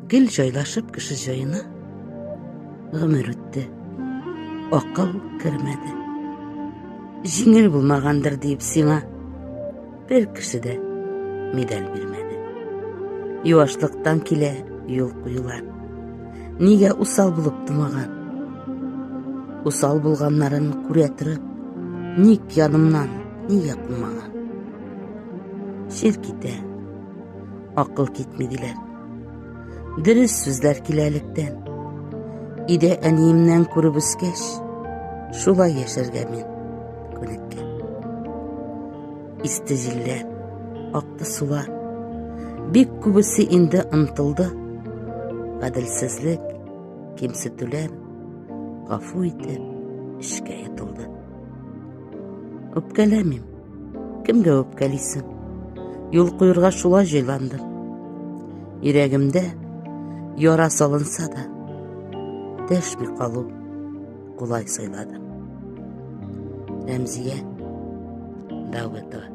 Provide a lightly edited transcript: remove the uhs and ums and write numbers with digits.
Гел жайлашып кеше җаена, гомер үтте, акыл кермәде. Җиңел булмагандыр дип сиңа бер кеше дә медаль бирмәде. Юашлыктан килә юл куюлар, нигә усал булып тумаган? Усал булганнарын күрә торып, ник янымнан нигә кумаган? Шир китә, акыл китми диләр. Дөрес сүзләр киләлектән. Иде әниемнән күреп үскәч, шулай яшәргә мин күнеккән. Исте җилләр, акты сулар, бик күбесе инде ынтылды. Гаделсезлек, кимсетүләр, гафу итеп, эшкә ятылды. Үпкәләмим, кемгә үпкәлисең? Юл куерга шулай җайландым. Йөрәгемдә яра салынса да, дәшми калу кулай сайладым. Рәмзия Даутова.